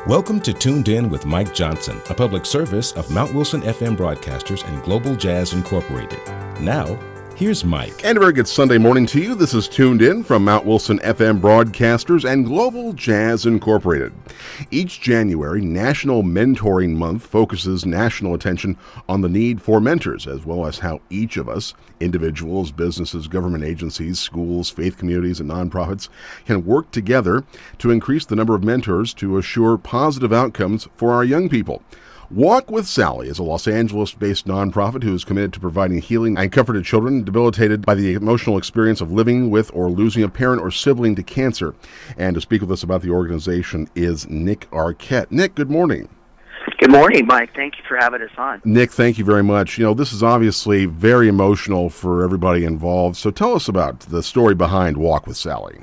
Welcome to Tuned In with Mike Johnson, a public service of Mount Wilson FM Broadcasters and Global Jazz Incorporated. Now, here's Mike. And a very good Sunday morning to you. This is Tuned In from Mount Wilson FM Broadcasters and Global Jazz Incorporated. Each January, National Mentoring Month focuses national attention on the need for mentors, as well as how each of us, individuals, businesses, government agencies, schools, faith communities, and nonprofits, can work together to increase the number of mentors to assure positive outcomes for our young people. Walk with Sally is a Los Angeles-based nonprofit who is committed to providing healing and comfort to children debilitated by the emotional experience of living with or losing a parent or sibling to cancer. And to speak with us about the organization is Nick Arquette. Nick, good morning. Good morning, Mike. Thank you for having us on. Nick, thank you very much. You know, this is obviously very emotional for everybody involved. So tell us about the story behind Walk with Sally.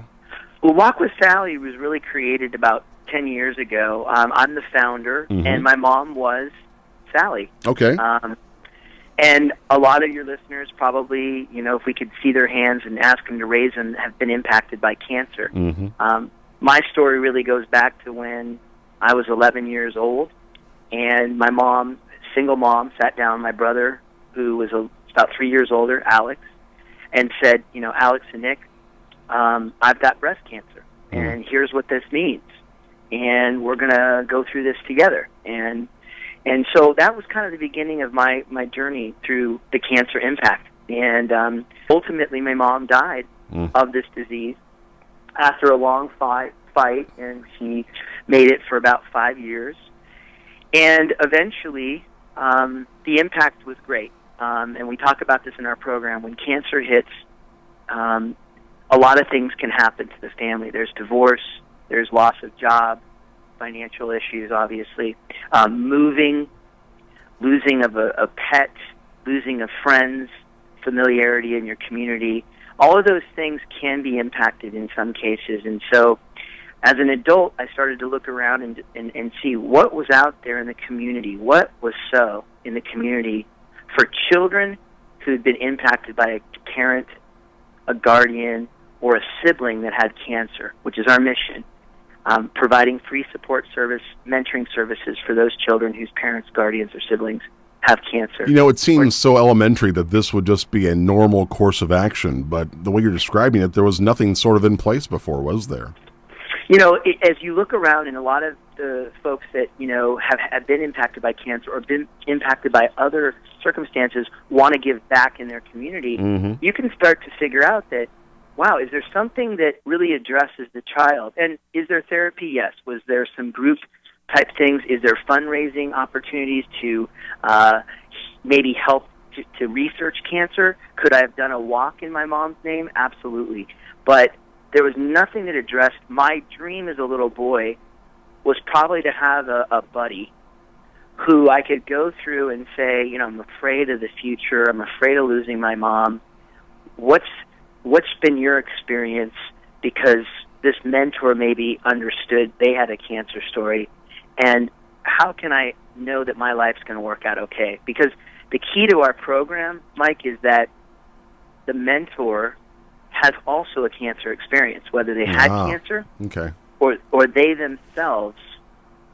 Well, Walk with Sally was really created about 10 years ago. I'm the founder, and my mom was Sally. Okay. And a lot of your listeners probably, if we could see their hands and ask them to raise them, have been impacted by cancer. My story really goes back to when I was 11 years old, and my mom, single mom, sat down my brother, who was about 3 years older, Alex, and said, Alex and Nick, I've got breast cancer, and here's what this means. And we're going to go through this together. And so that was kind of the beginning of my journey through the cancer impact. And ultimately, my mom died of this disease after a long fight, and she made it for about 5 years. And eventually, the impact was great. And we talk about this in our program. When cancer hits, a lot of things can happen to the family. There's divorce. There's loss of job, financial issues, obviously, moving, losing of a pet, losing of friends, familiarity in your community. All of those things can be impacted in some cases. And so as an adult, I started to look around and see what was out there in the community, what was so in the community for children who had been impacted by a parent, a guardian, or a sibling that had cancer, which is our mission. Providing free support service, mentoring services for those children whose parents, guardians, or siblings have cancer. It seems so elementary that this would just be a normal course of action, but the way you're describing it, there was nothing sort of in place before, was there? As you look around, and a lot of the folks that, have been impacted by cancer or been impacted by other circumstances want to give back in their community, you can start to figure out that, wow, is there something that really addresses the child? And is there therapy? Yes. Was there some group-type things? Is there fundraising opportunities to maybe help to research cancer? Could I have done a walk in my mom's name? Absolutely. But there was nothing that addressed my dream as a little boy was probably to have a buddy who I could go through and say, I'm afraid of the future. I'm afraid of losing my mom. What's been your experience? Because this mentor maybe understood they had a cancer story, and how can I know that my life's going to work out okay? Because the key to our program, Mike, is that the mentor has also a cancer experience, whether they had cancer or they themselves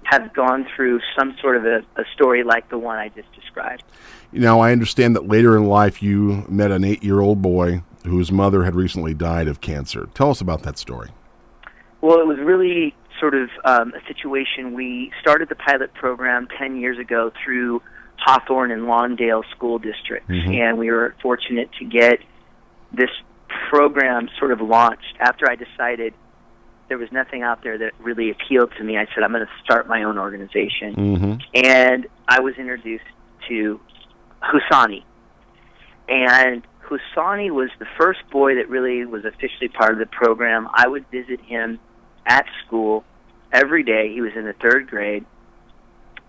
have gone through some sort of a story like the one I just described. I understand that later in life you met an 8-year-old boy whose mother had recently died of cancer. Tell us about that story. Well, it was really sort of a situation. We started the pilot program 10 years ago through Hawthorne and Lawndale school districts, and we were fortunate to get this program sort of launched. After I decided there was nothing out there that really appealed to me, I said, I'm going to start my own organization. And I was introduced to Husani. And Husani was the first boy that really was officially part of the program. I would visit him at school every day. He was in the 3rd grade,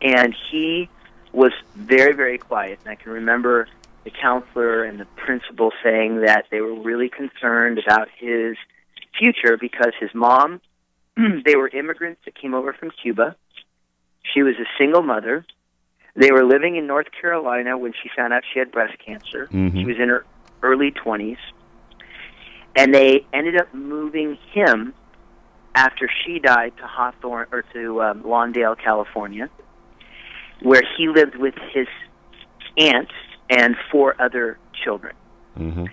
and he was very, very quiet. And I can remember the counselor and the principal saying that they were really concerned about his future because his mom, they were immigrants that came over from Cuba. She was a single mother. They were living in North Carolina when she found out she had breast cancer. She was in her early 20s. And they ended up moving him after she died to Hawthorne or to Lawndale, California, where he lived with his aunt and 4 other children. Mm-hmm.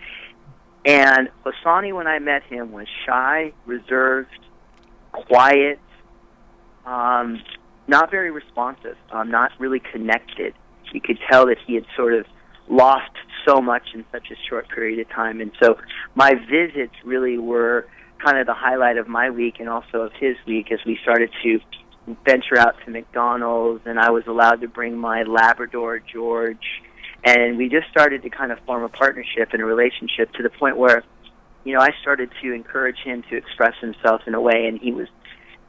And Hosani, when I met him, was shy, reserved, quiet, not very responsive, not really connected. You could tell that he had sort of lost so much in such a short period of time. And so my visits really were kind of the highlight of my week and also of his week as we started to venture out to McDonald's, and I was allowed to bring my Labrador, George, and we just started to kind of form a partnership and a relationship to the point where, you know, I started to encourage him to express himself in a way, and he was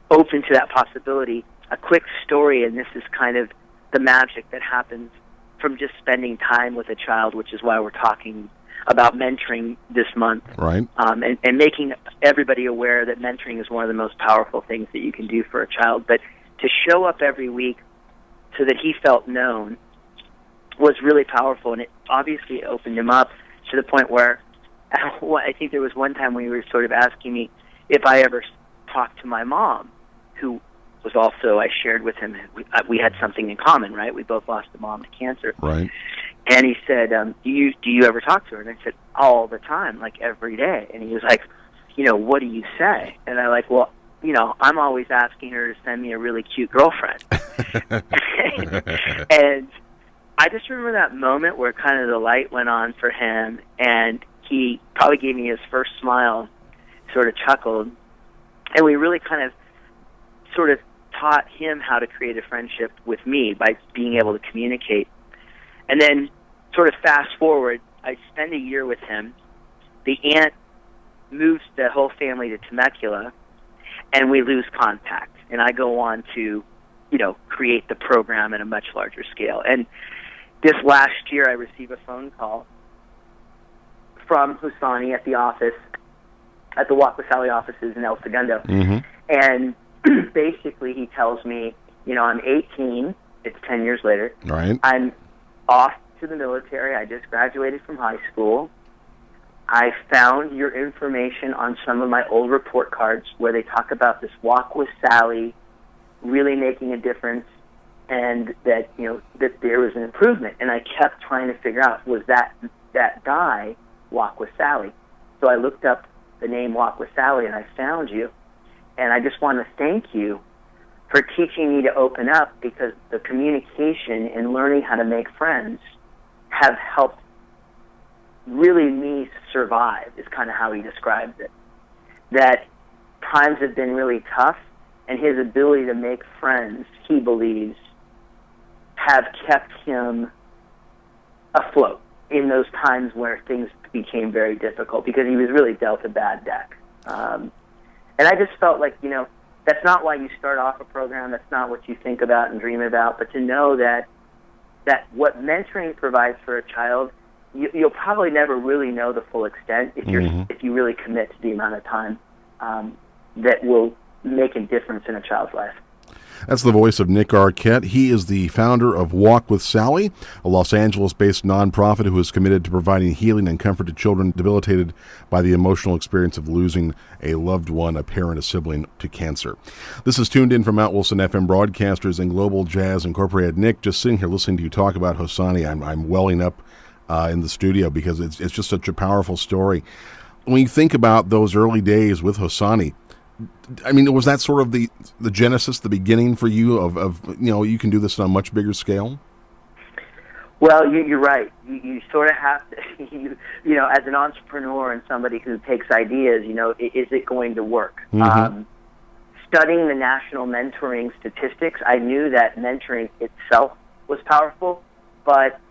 open to that possibility. A quick story, and this is kind of the magic that happens from just spending time with a child, which is why we're talking about mentoring this month. Right. And making everybody aware that mentoring is one of the most powerful things that you can do for a child. But to show up every week so that he felt known was really powerful, and it obviously opened him up to the point where I think there was one time when he was sort of asking me if I ever talked to my mom, who was also, I shared with him, we had something in common, right? We both lost a mom to cancer. Right. And he said, do you ever talk to her? And I said, all the time, like every day. And he was like, you know, what do you say? And I'm like, well, you know, I'm always asking her to send me a really cute girlfriend. And I just remember that moment where kind of the light went on for him, and he probably gave me his first smile, sort of chuckled, and we really kind of sort of taught him how to create a friendship with me by being able to communicate. And then sort of fast forward, I spend a year with him. The aunt moves the whole family to Temecula, and we lose contact. And I go on to, you know, create the program at a much larger scale. And this last year, I received a phone call from Hosani at the office, at the Walk with Sally offices in El Segundo. Mm-hmm. And basically he tells me, you know, I'm 18, it's 10 years later. Right. I'm off to the military. I just graduated from high school. I found your information on some of my old report cards where they talk about this Walk with Sally really making a difference, and that, you know, that there was an improvement. And I kept trying to figure out, was that guy Walk with Sally? So I looked up the name Walk with Sally, and I found you. And I just want to thank you for teaching me to open up, because the communication and learning how to make friends have helped really me survive, is kind of how he described it. That times have been really tough, and his ability to make friends, he believes, have kept him afloat in those times where things became very difficult, because he was really dealt a bad deck. And I just felt like, you know, that's not why you start off a program. That's not what you think about and dream about. But to know that what mentoring provides for a child, you'll probably never really know the full extent if if you really commit to the amount of time that will make a difference in a child's life. That's the voice of Nick Arquette. He is the founder of Walk with Sally, a Los Angeles-based nonprofit who is committed to providing healing and comfort to children debilitated by the emotional experience of losing a loved one, a parent, a sibling, to cancer. This is Tuned In from Mount Wilson FM Broadcasters and Global Jazz Incorporated. Nick, just sitting here listening to you talk about Hosani, I'm welling up in the studio because it's just such a powerful story. When you think about those early days with Hosani, I mean, was that sort of the genesis, the beginning for you of you know, you can do this on a much bigger scale? Well, you're right. You sort of have to, you know, as an entrepreneur and somebody who takes ideas, you know, is it going to work? Mm-hmm. Studying the national mentoring statistics, I knew that mentoring itself was powerful, but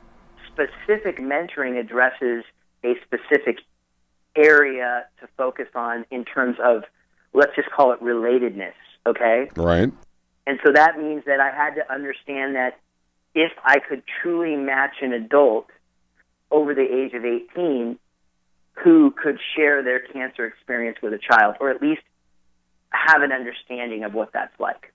specific mentoring addresses a specific area to focus on in terms of, let's just call it relatedness, okay? Right. And so that means that I had to understand that if I could truly match an adult over the age of 18 who could share their cancer experience with a child, or at least have an understanding of what that's like.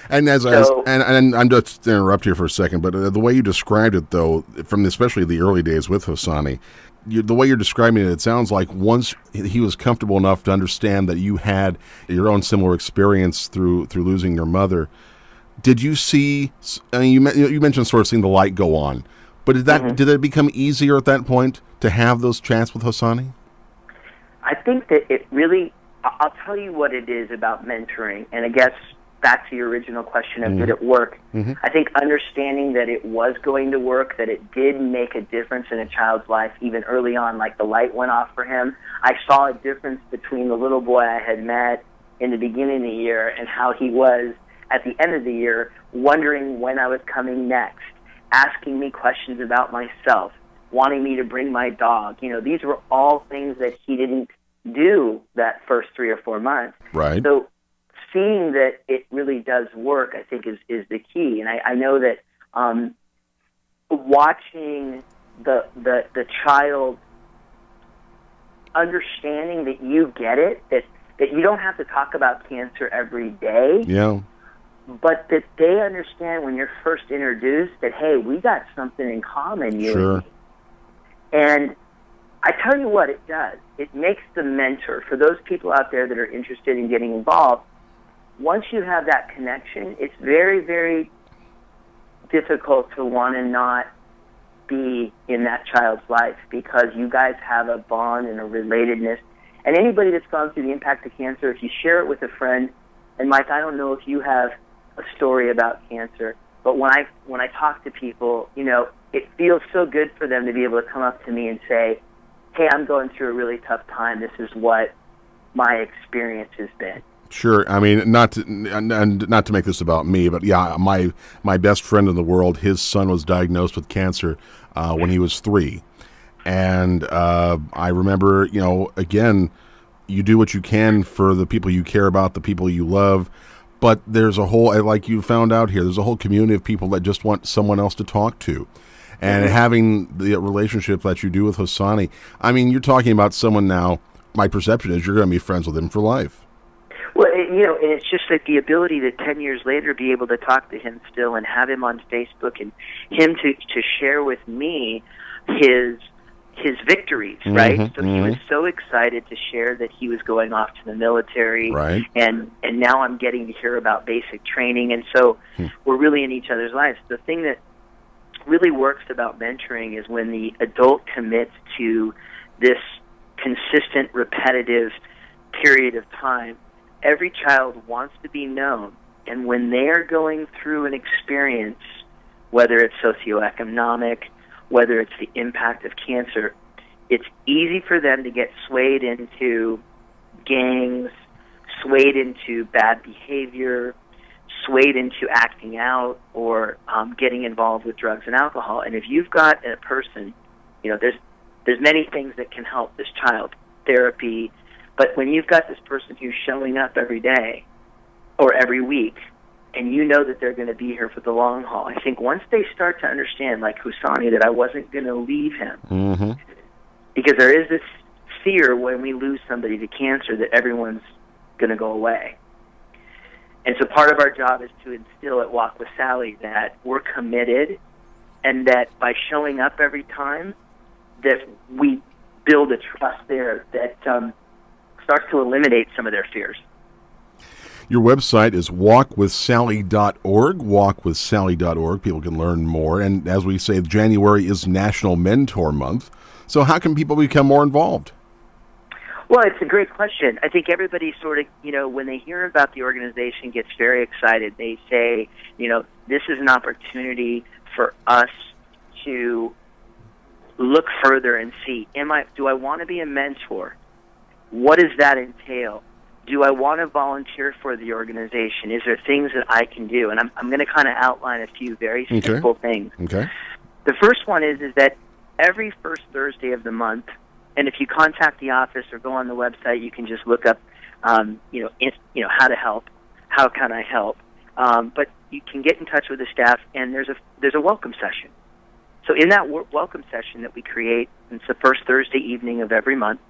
And and I'm just to interrupt here for a second, but the way you described it, though, from especially the early days with Hosani, the way you're describing it, it sounds like once he was comfortable enough to understand that you had your own similar experience through losing your mother. Did you see? I mean, you mentioned sort of seeing the light go on, but did it become easier at that point to have those chats with Hosani? I think that it really. I'll tell you what it is about mentoring, and I guess back to your original question of did it work? I think understanding that it was going to work, that it did make a difference in a child's life even early on, like the light went off for him. I saw a difference between the little boy I had met in the beginning of the year and how he was at the end of the year, wondering when I was coming next, asking me questions about myself, wanting me to bring my dog. You know, these were all things that he didn't do that first 3 or 4 months. Right. So seeing that it really does work, I think, is the key. And I know that watching the child understanding that you get it, that you don't have to talk about cancer every day. Yeah. But that they understand when you're first introduced that, hey, we got something in common, you and me. And I tell you what it does. It makes the mentor, for those people out there that are interested in getting involved, once you have that connection, it's very, very difficult to want to not be in that child's life because you guys have a bond and a relatedness. And anybody that's gone through the impact of cancer, if you share it with a friend, and Mike, I don't know if you have a story about cancer, but when I talk to people, you know, it feels so good for them to be able to come up to me and say, hey, I'm going through a really tough time. This is what my experience has been. Sure. I mean, not to make this about me, but yeah, my best friend in the world, his son was diagnosed with cancer when he was 3. And I remember, you know, again, you do what you can for the people you care about, the people you love. But there's a whole, like you found out here, there's a whole community of people that just want someone else to talk to. And having the relationship that you do with Hosani, I mean, you're talking about someone now, my perception is you're going to be friends with him for life. Well, you know, and it's just like the ability to 10 years later be able to talk to him still and have him on Facebook and him to share with me his victories, right? So he was so excited to share that he was going off to the military, right? And now I'm getting to hear about basic training, and so we're really in each other's lives. The thing that really works about mentoring is when the adult commits to this consistent, repetitive period of time. Every child wants to be known, and when they're going through an experience, whether it's socioeconomic, whether it's the impact of cancer, it's easy for them to get swayed into gangs, swayed into bad behavior, swayed into acting out, or getting involved with drugs and alcohol. And if you've got a person, you know, there's many things that can help this child, therapy, but when you've got this person who's showing up every day or every week, and you know that they're going to be here for the long haul, I think once they start to understand, like Hosani, that I wasn't going to leave him, because there is this fear when we lose somebody to cancer that everyone's going to go away. And so part of our job is to instill at Walk with Sally that we're committed, and that by showing up every time, that we build a trust there that starts to eliminate some of their fears. Your website is walkwithsally.org, walkwithsally.org. People can learn more. And as we say, January is National Mentor Month. So how can people become more involved? Well, it's a great question. I think everybody sort of, you know, when they hear about the organization, gets very excited. They say, you know, this is an opportunity for us to look further and see, do I want to be a mentor? What does that entail? Do I want to volunteer for the organization? Is there things that I can do? And I'm going to kind of outline a few very simple things. Okay. The first one is that every first Thursday of the month, and if you contact the office or go on the website, you can just look up, how to help. How can I help? But you can get in touch with the staff, and there's a welcome session. So in that welcome session that we create, it's the first Thursday evening of every month.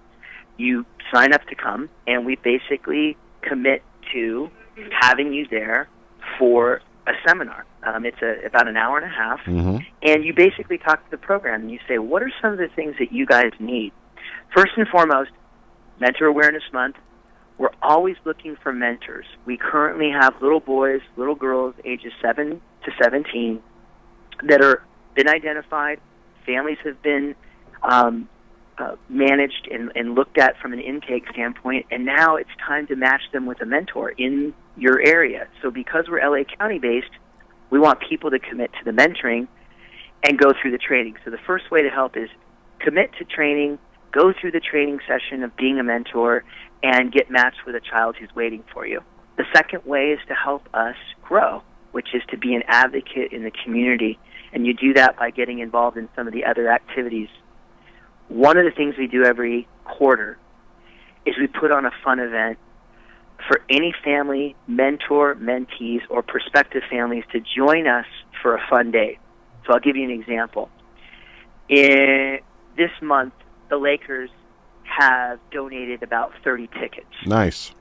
You sign up to come, and we basically commit to having you there for a seminar. It's about an hour and a half, Mm-hmm. and you basically talk to the program, and you say, what are some of the things that you guys need? First and foremost, Mentor Awareness Month. We're always looking for mentors. We currently have little boys, little girls, ages 7 to 17, that are been identified. Families have been managed and looked at from an intake standpoint, and now it's time to match them with a mentor in your area. So because we're LA County-based, we want people to commit to the mentoring and go through the training. So the first way to help is commit to training, go through the training session of being a mentor, and get matched with a child who's waiting for you. The second way is to help us grow, which is to be an advocate in the community, and you do that by getting involved in some of the other activities. One of the things we do every quarter is we put on a fun event for any family, mentor, mentees, or prospective families to join us for a fun day. So I'll give you an example. This month, the Lakers have donated about 30 tickets. Nice.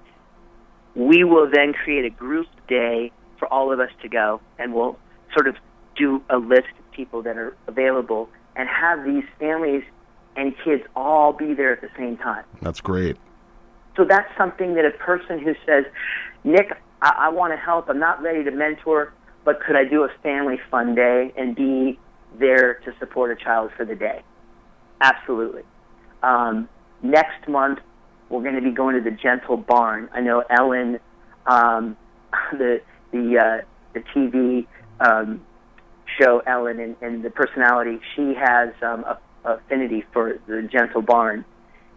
We will then create a group day for all of us to go, and we'll sort of do a list of people that are available and have these families and kids all be there at the same time. That's great. So that's something that a person who says, Nick, I want to help, I'm not ready to mentor, but could I do a family fun day and be there to support a child for the day? Absolutely. Next month, we're going to be going to the Gentle Barn. I know Ellen, the TV show Ellen and the personality, she has a affinity for the Gentle Barn,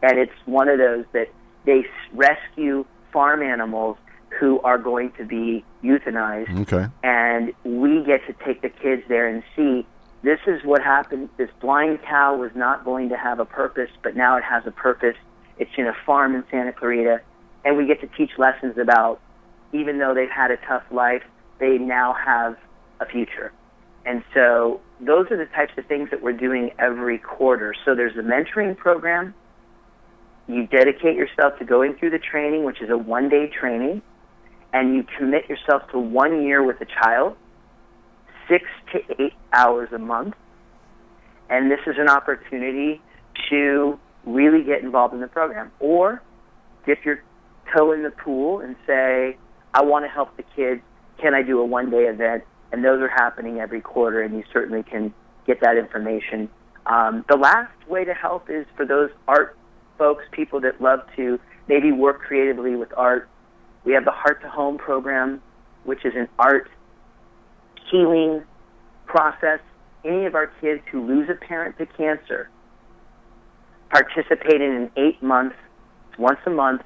and it's one of those that they rescue farm animals who are going to be euthanized. Okay. And we get to take the kids there and see, this is what happened. This blind cow was not going to have a purpose, but now it has a purpose. It's in a farm in Santa Clarita, and we get to teach lessons about, even though they've had a tough life, they now have a future. And so those are the types of things that we're doing every quarter. So there's the mentoring program. You dedicate yourself to going through the training, which is a one-day training, and you commit yourself to 1 year with a child, 6 to 8 hours a month. And this is an opportunity to really get involved in the program. Or dip your toe in the pool and say, I want to help the kids. Can I do a one-day event? And those are happening every quarter, and you certainly can get that information. The last way to help is for those art folks, people that love to maybe work creatively with art. We have the Heart to Home program, which is an art healing process. Any of our kids who lose a parent to cancer participate in 8 months, once a month.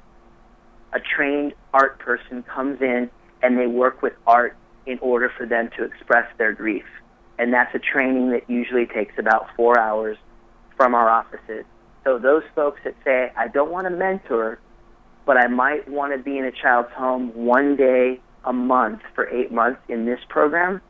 A trained art person comes in and they work with art in order for them to express their grief. And that's a training that usually takes about 4 hours from our offices. So those folks that say, I don't want to mentor, but I might want to be in a child's home 1 day a month for 8 months in this program,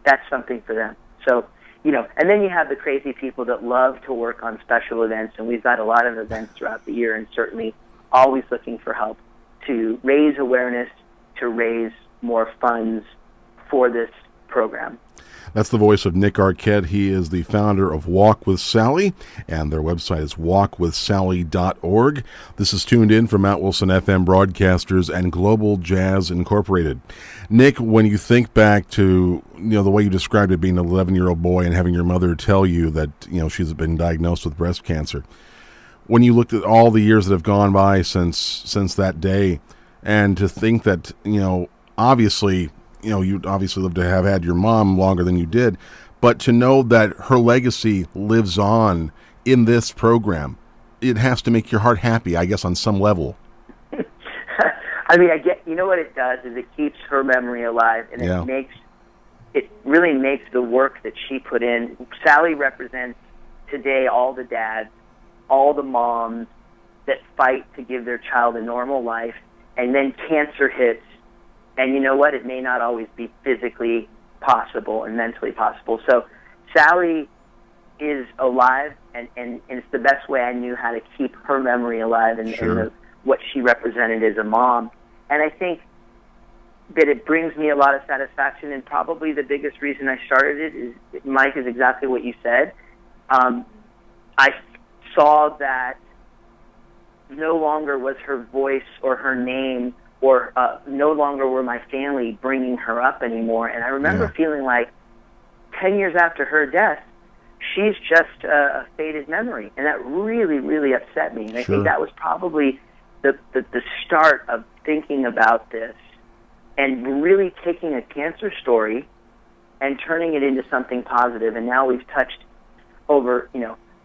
that's something for them. So, and then you have the crazy people that love to work on special events, and we've got a lot of events throughout the year, and certainly always looking for help to raise awareness, to raise more funds for this program. That's the voice of Nick Arquette. He is the founder of Walk with Sally, and their website is walkwithsally.org. This is Tuned In from Mount Wilson FM Broadcasters and Global Jazz Incorporated. Nick, when you think back to the way you described it, being an 11-year-old boy and having your mother tell you that she's been diagnosed with breast cancer, when you looked at all the years that have gone by since that day, and to think that obviously you'd obviously love to have had your mom longer than you did, but to know that her legacy lives on in this program, it has to make your heart happy, I guess, on some level. I mean, what it does is it keeps her memory alive, and it really makes the work that she put in. Sally represents today all the dads, all the moms that fight to give their child a normal life, and then cancer hits. And you know what? It may not always be physically possible and mentally possible. So Sally is alive, and it's the best way I knew how to keep her memory alive and, Sure. what she represented as a mom. And I think it brings me a lot of satisfaction, and probably the biggest reason I started it is, Mike, is exactly what you said. I saw that no longer was her voice or her name, or no longer were my family bringing her up anymore. And I remember feeling like 10 years after her death, she's just a faded memory. And that really, really upset me. And I think that was probably the start of thinking about this and really taking a cancer story and turning it into something positive. And now we've touched over,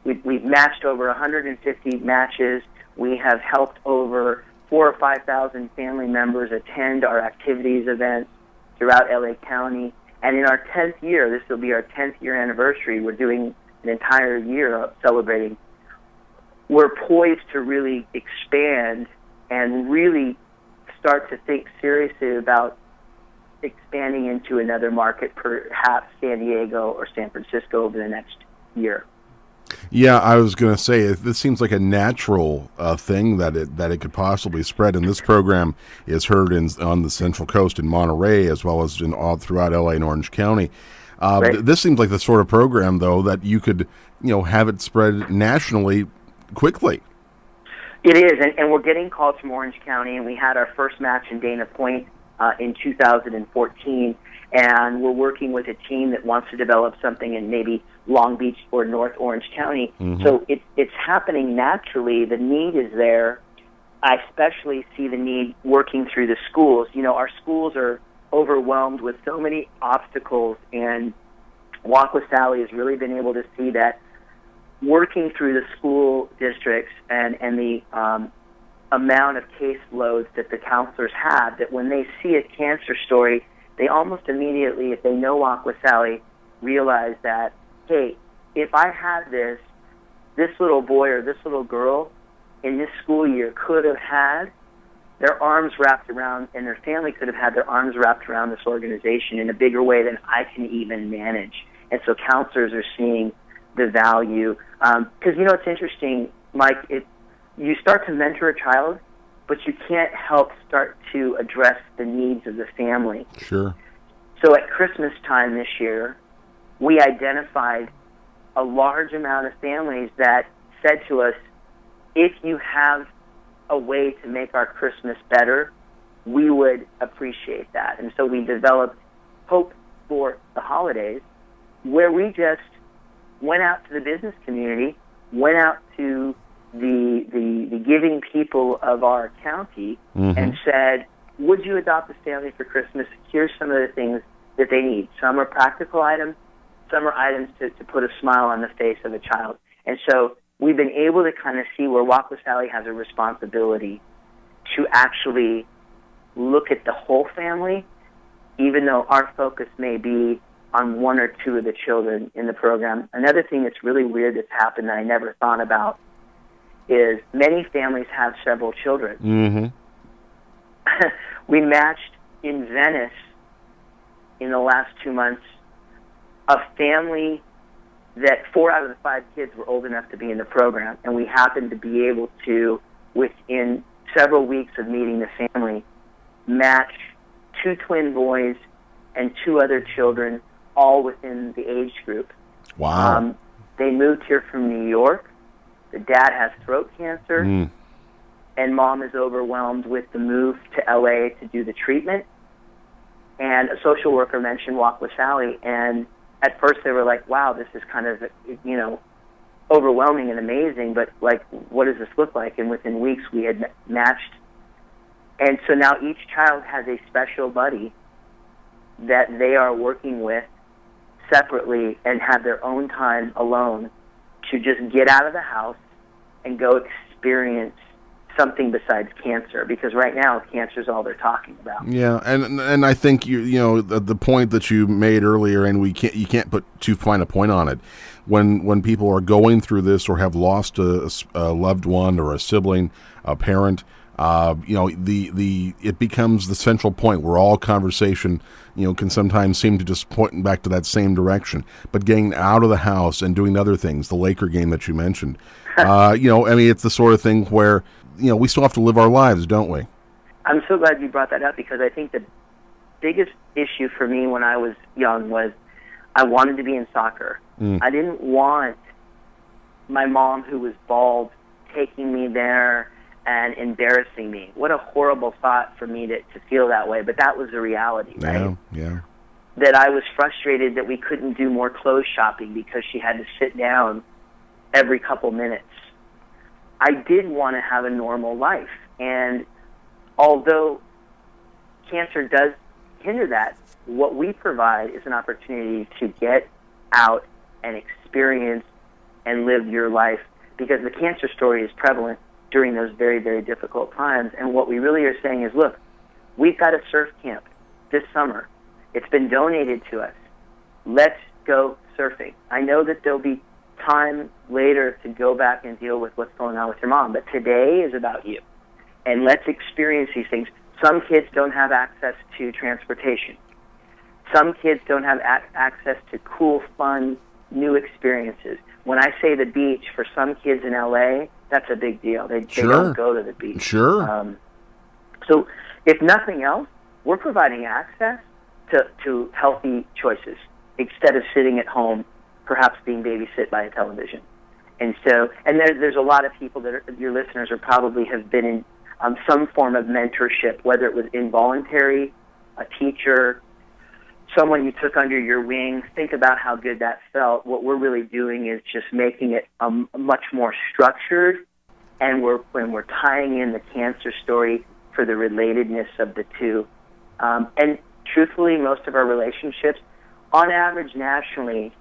we've matched over 150 matches. We have helped over 4,000 or 5,000 family members attend our activities events throughout LA County. And in our 10th year, this will be our 10th year anniversary, we're doing an entire year of celebrating. We're poised to really expand and really start to think seriously about expanding into another market, perhaps San Diego or San Francisco over the next year. Yeah, I was going to say, this seems like a natural thing that it could possibly spread, and this program is heard on the Central Coast in Monterey as well as all throughout LA and Orange County. This seems like the sort of program, though, that you could have it spread nationally quickly. It is, and we're getting calls from Orange County, and we had our first match in Dana Point in 2014, and we're working with a team that wants to develop something in maybe Long Beach or North Orange County. Mm-hmm. So it's happening naturally. The need is there. I especially see the need working through the schools. Our schools are overwhelmed with so many obstacles, and Walk with Sally has really been able to see that working through the school districts and the amount of caseloads that the counselors have, that when they see a cancer story, they almost immediately, if they know Walk with Sally, realize that, hey, if I had this little boy or this little girl in this school year could have had their arms wrapped around, and their family could have had their arms wrapped around this organization in a bigger way than I can even manage. And so counselors are seeing the value. Because, it's interesting, Mike, you start to mentor a child, but you can't help start to address the needs of the family. Sure. So at Christmas time this year, we identified a large amount of families that said to us, if you have a way to make our Christmas better, we would appreciate that. And so we developed Hope for the Holidays, where we just went out to the business community, went out to the giving people of our county, mm-hmm. and said, would you adopt this family for Christmas? Here's some of the things that they need. Some are practical items, some are items to put a smile on the face of a child. And so we've been able to kind of see where Walk with Sally has a responsibility to actually look at the whole family, even though our focus may be on one or two of the children in the program. Another thing that's really weird that's happened that I never thought about is many families have several children. Mm-hmm. We matched in Venice in the last 2 months a family that 4 out of the 5 kids were old enough to be in the program, and we happened to be able to, within several weeks of meeting the family, match 2 twin boys and 2 other children, all within the age group. Wow. They moved here from New York. The dad has throat cancer, and mom is overwhelmed with the move to LA to do the treatment. And a social worker mentioned Walk with Sally, and at first they were like, wow, this is kind of, overwhelming and amazing, but, what does this look like? And within weeks we had matched. And so now each child has a special buddy that they are working with separately and have their own time alone to just get out of the house and go experience something besides cancer, because right now cancer is all they're talking about. Yeah, and I think the point that you made earlier, and you can't put too fine a point on it. When people are going through this or have lost a loved one or a sibling, a parent, it becomes the central point where all conversation can sometimes seem to just point back to that same direction. But getting out of the house and doing other things, the Laker game that you mentioned, it's the sort of thing where we still have to live our lives, don't we? I'm so glad you brought that up, because I think that biggest issue for me when I was young was I wanted to be in soccer. I didn't want my mom, who was bald, taking me there and embarrassing me. What a horrible thought for me to feel that way, but that was the reality, right? Yeah. That I was frustrated that we couldn't do more clothes shopping because she had to sit down every couple minutes. I did want to have a normal life, and although cancer does hinder that, what we provide is an opportunity to get out and experience and live your life, because the cancer story is prevalent during those very, very difficult times. And what we really are saying is, look, we've got a surf camp this summer. It's been donated to us. Let's go surfing. I know that there'll be time later to go back and deal with what's going on with your mom, but today is about you. And let's experience these things. Some kids don't have access to transportation. Some kids don't have access to cool, fun, new experiences. When I say the beach, for some kids in LA, that's a big deal. They don't go to the beach. Sure. So if nothing else, we're providing access to healthy choices instead of sitting at home, perhaps being babysit by a television. And so, and there's a lot of people that your listeners are probably have been in some form of mentorship, whether it was involuntary, a teacher, someone you took under your wing. Think about how good that felt. What we're really doing is just making it much more structured, and when we're tying in the cancer story for the relatedness of the two. And truthfully, most of our relationships, on average nationally,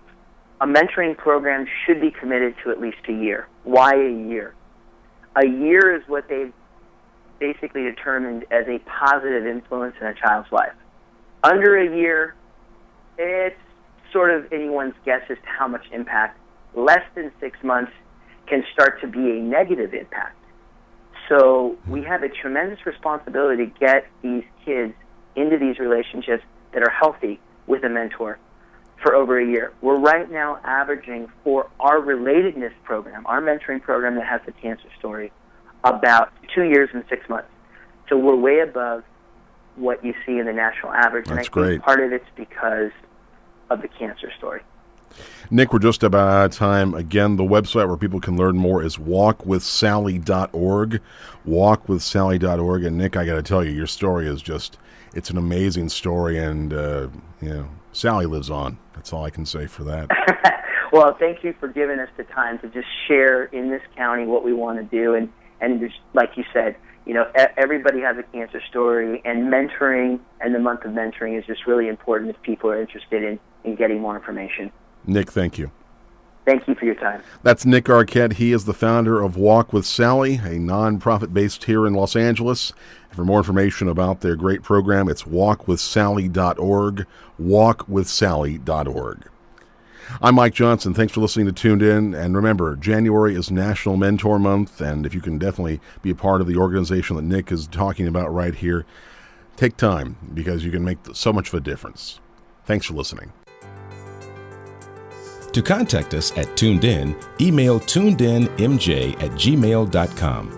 a mentoring program should be committed to at least a year. Why a year? A year is what they've basically determined as a positive influence in a child's life. Under a year, it's sort of anyone's guess as to how much impact. Less than 6 months can start to be a negative impact. So we have a tremendous responsibility to get these kids into these relationships that are healthy with a mentor for over a year. We're right now averaging for our relatedness program, our mentoring program that has the cancer story, about 2 years and 6 months. So we're way above what you see in the national average. That's and I great. think part of it's because of the cancer story. Nick, we're just about out of time. Again, the website where people can learn more is walkwithsally.org, walkwithsally.org. And Nick, I got to tell you, your story is just, it's an amazing story, and, Sally lives on. That's all I can say for that. Well, thank you for giving us the time to just share in this county what we want to do. And just, like you said, everybody has a cancer story, and mentoring and the month of mentoring is just really important if people are interested in getting more information. Nick, thank you. Thank you for your time. That's Nick Arquette. He is the founder of Walk with Sally, a nonprofit based here in Los Angeles. And for more information about their great program, it's walkwithsally.org, walkwithsally.org. I'm Mike Johnson. Thanks for listening to Tuned In. And remember, January is National Mentor Month, and if you can definitely be a part of the organization that Nick is talking about right here, take time, because you can make so much of a difference. Thanks for listening. To contact us at Tuned In, email tunedinmj@gmail.com.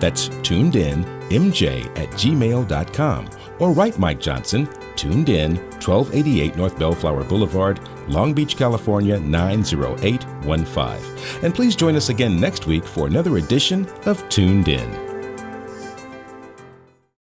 That's tunedinmj@gmail.com. Or write Mike Johnson, Tuned In, 1288 North Bellflower Boulevard, Long Beach, California, 90815. And please join us again next week for another edition of Tuned In.